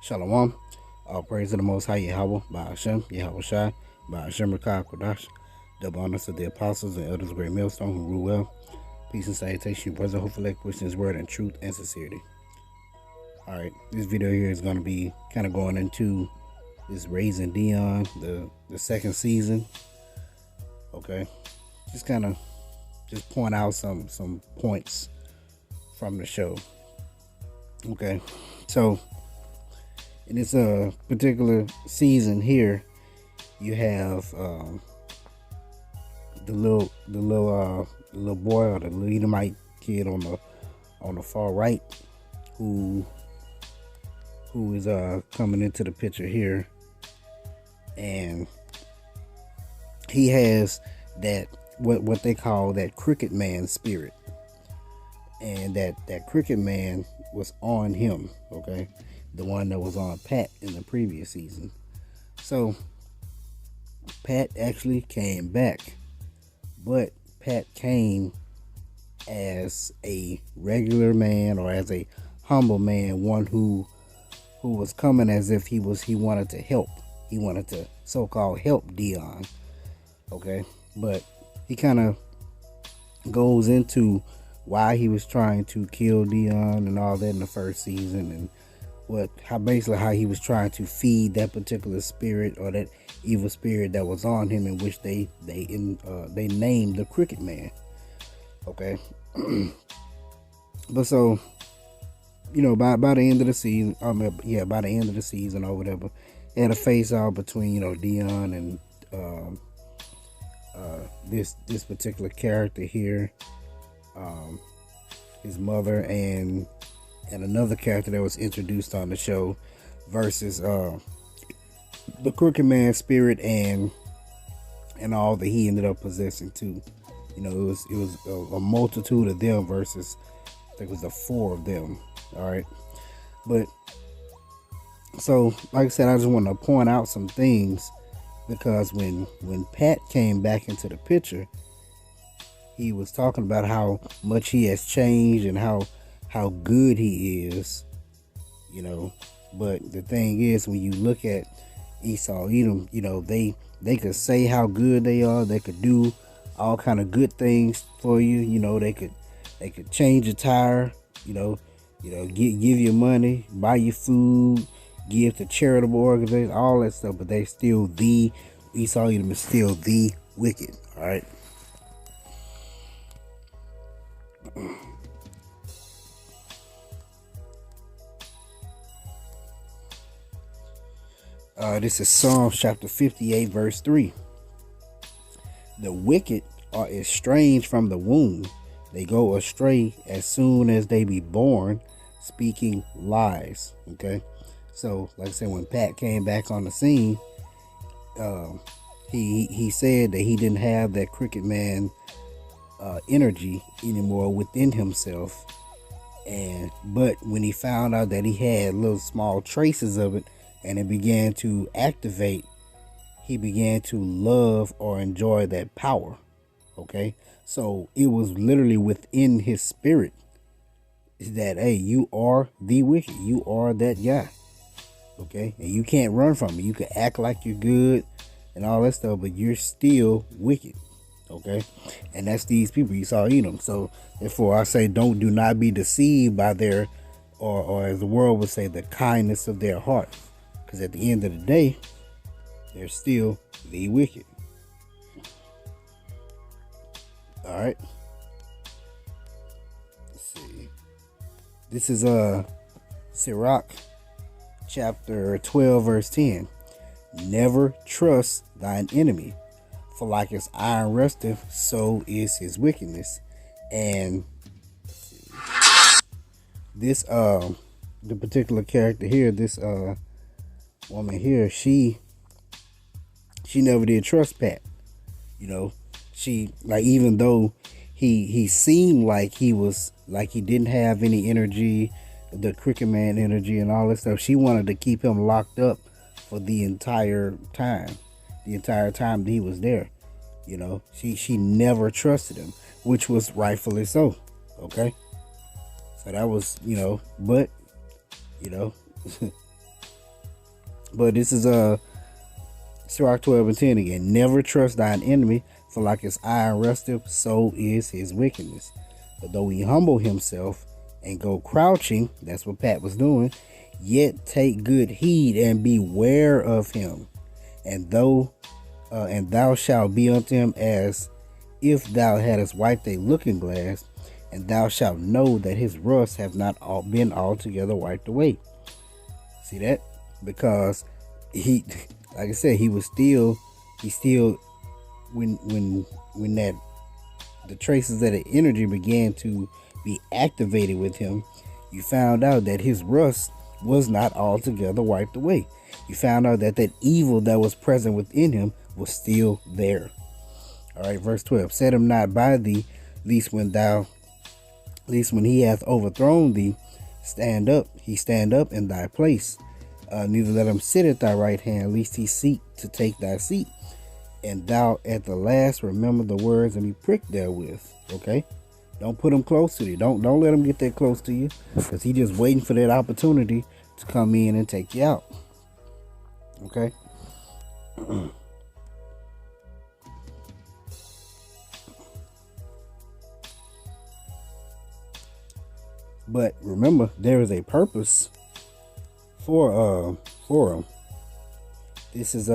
Shalom. All praise to the Most High Yahweh, by Hashem, Yahweh Shai, by Hashem Rakah Kodash. Double honors to the apostles and elders of Great Millstone who rule well. Peace and salutation, brother. Hopefully, pushing His word in truth and sincerity. Alright, this video here is going to be kind of going into this Raising Dion, the second season. Okay, just kind of point out some points from the show. Okay, so in this particular season here, you have the little boy, or the little Edomite kid on the far right, who is coming into the picture here, and he has that what they call that cricket man spirit, and that cricket man was on him. Okay, the one that was on Pat in the previous season. So Pat actually came back, but Pat came as a regular man, or as a humble man, one who was coming as if he wanted to help. He wanted to so-called help Dion. Okay, but he kind of goes into why he was trying to kill Dion and all that in the first season, and how he was trying to feed that particular spirit, or that evil spirit that was on him, in which they named the Cricket Man. Okay, but so, you know, by the end of the season, by the end of the season or whatever, they had a face off between, you know, Dion and this particular character here, his mother, and another character that was introduced on the show, versus the Crooked Man spirit and all that he ended up possessing too. You know, it was a multitude of them versus, I think it was the 4 of them. All right, but so like I said, I just want to point out some things, because when Pat came back into the picture, he was talking about how much he has changed and how good he is, you know. But the thing is, when you look at Esau, Edom, you know, they could say how good they are. They could do all kind of good things for you. You know, they could change a tire. You know, give you money, buy you food, give to charitable organizations, all that stuff. But they still Esau, Edom is still the wicked. All right. This is Psalms chapter 58, verse 3. The wicked are estranged from the womb. They go astray as soon as they be born, speaking lies. Okay. So, like I said, when Pat came back on the scene, he said that he didn't have that Cricket Man energy anymore within himself. But when he found out that he had little small traces of it, and it began to activate, he began to love or enjoy that power. Okay, so it was literally within his spirit that, hey, you are the wicked, you are that guy. Okay, and you can't run from it. You can act like you're good and all that stuff, but you're still wicked. Okay, and that's these people you saw eat them. So therefore, I say, do not be deceived by their, or as the world would say, the kindness of their heart. Because at the end of the day, they're still the wicked. All right. Let's see. This is Sirach chapter 12, verse 10. Never trust thine enemy, for like as iron rusteth, so is his wickedness. And this the particular character here, this woman here, she never did trust Pat. You know, she, like, even though he seemed like he didn't have any energy, the Cricket Man energy and all that stuff, she wanted to keep him locked up for the entire time that he was there. You know, she never trusted him, which was rightfully so. Okay, so that was, you know, but, you know, But this is Sirach 12 and 10 again. Never trust thine enemy, for like his iron rusteth, so is his wickedness. But though he humble himself and go crouching, that's what Pat was doing, yet take good heed and beware of him. And thou shalt be unto him as if thou hadst wiped a looking glass, and thou shalt know that his rust have not been altogether wiped away. See that? Because he, like I said, he still when that the traces of the energy began to be activated with him, you found out that his rust was not altogether wiped away. You found out that that evil that was present within him was still there. All right, verse 12. Set him not by thee, least when he hath overthrown thee, he stand up in thy place. Neither let him sit at thy right hand, lest he seek to take thy seat. And thou at the last remember the words and be pricked therewith. Okay? Don't put him close to you. Don't let him get that close to you, because he just waiting for that opportunity to come in and take you out. Okay? But remember, there is a purpose for him. This is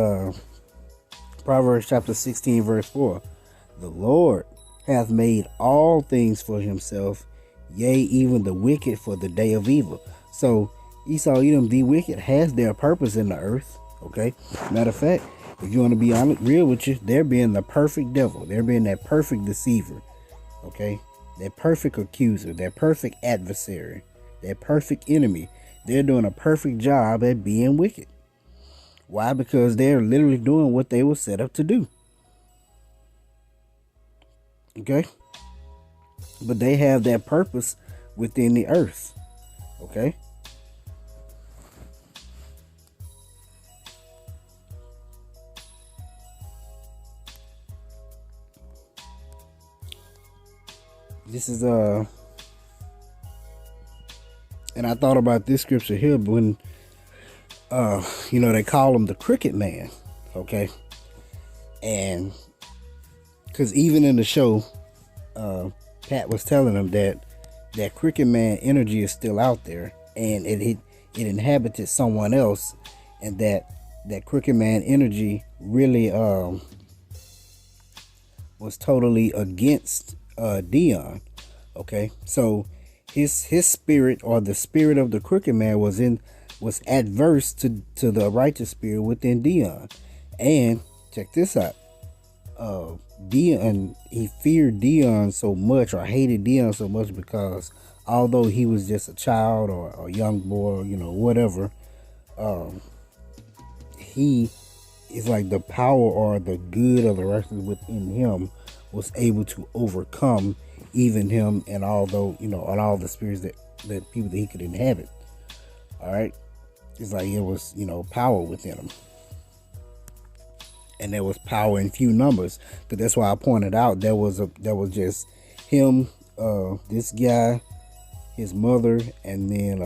Proverbs chapter 16 verse 4. The Lord hath made all things for himself, yea, even the wicked for the day of evil. So Esau, Edom, the wicked has their purpose in the earth. Okay. Matter of fact, if you want to be honest, real with you, they're being the perfect devil. They're being that perfect deceiver. Okay. That perfect accuser, that perfect adversary, that perfect enemy. They're doing a perfect job at being wicked. Why? Because they're literally doing what they were set up to do. Okay? But they have that purpose within the earth. Okay? This is and I thought about this scripture here when they call him the cricket man. Okay? And because even in the show, Pat was telling him that cricket man energy is still out there, and it inhabited someone else, and that cricket man energy really was totally against Dion. Okay, so his spirit, or the spirit of the cricket man, was adverse to the righteous spirit within Dion. And check this out. Dion, he feared Dion so much, or hated Dion so much, because although he was just a child or a young boy, whatever, he is like the power or the good of the righteousness within him was able to overcome even him, and although and all the spirits that people that he could inhabit. All right, it's like it was power within him. And there was power in few numbers. Because that's why I pointed out there was just him, this guy, his mother, and then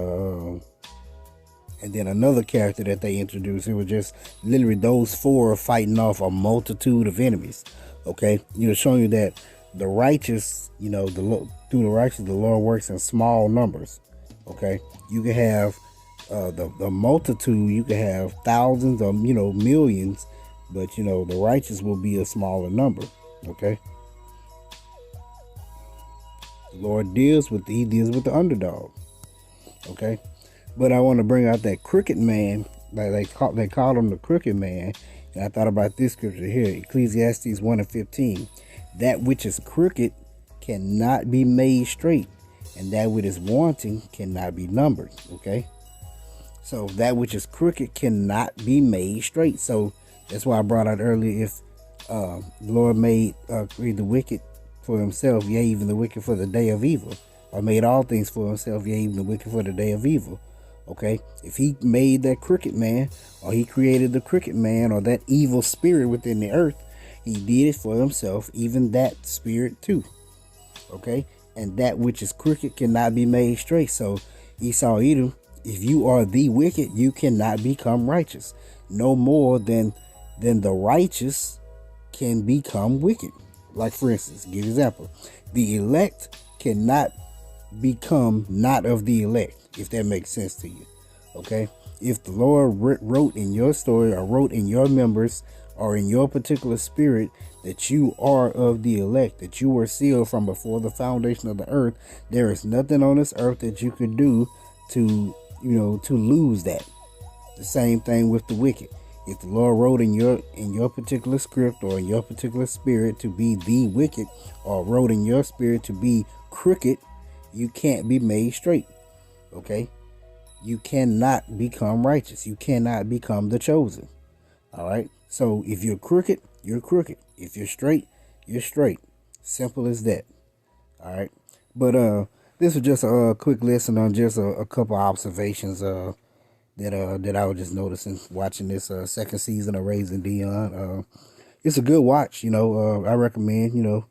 another character that they introduced. It was just literally those four fighting off a multitude of enemies. Okay, showing you that the righteous, through the righteous, the Lord works in small numbers. Okay, you can have the multitude, you can have thousands or millions. But the righteous will be a smaller number. Okay. The Lord deals with the underdog. Okay. But I want to bring out that cricket man. They called him the cricket man. And I thought about this scripture here, Ecclesiastes 1:15. That which is crooked cannot be made straight, and that which is wanting cannot be numbered. Okay. So that which is crooked cannot be made straight. So that's why I brought out earlier, if the Lord made create the wicked for himself, yea, even the wicked for the day of evil, or made all things for himself, yea, even the wicked for the day of evil. Okay, if he made that cricket man, or he created the cricket man, or that evil spirit within the earth, he did it for himself, even that spirit too. Okay, and that which is crooked cannot be made straight. So Esau, Edom, If you are the wicked, you cannot become righteous. No more than the righteous can become wicked. Like, for instance, give an example. The elect cannot become not of the elect, if that makes sense to you. Okay? If the Lord wrote in your story, or wrote in your members, or in your particular spirit, that you are of the elect, that you were sealed from before the foundation of the earth, there is nothing on this earth that you could do to, to lose that. The same thing with the wicked. If the Lord wrote in your particular script, or in your particular spirit, to be the wicked, or wrote in your spirit to be crooked, you can't be made straight. Okay? You cannot become righteous. You cannot become the chosen. All right? So if you're crooked, you're crooked. If you're straight, you're straight. Simple as that. All right? But this was just a quick lesson on just a couple observations that I was just noticing watching this second season of Raising Dion. It's a good watch, I recommend,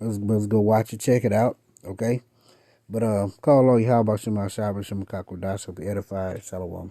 let's go watch it, check it out, okay? But call on you, how about Shema Shabbat, Shema Kakodash, the edified, Shalom.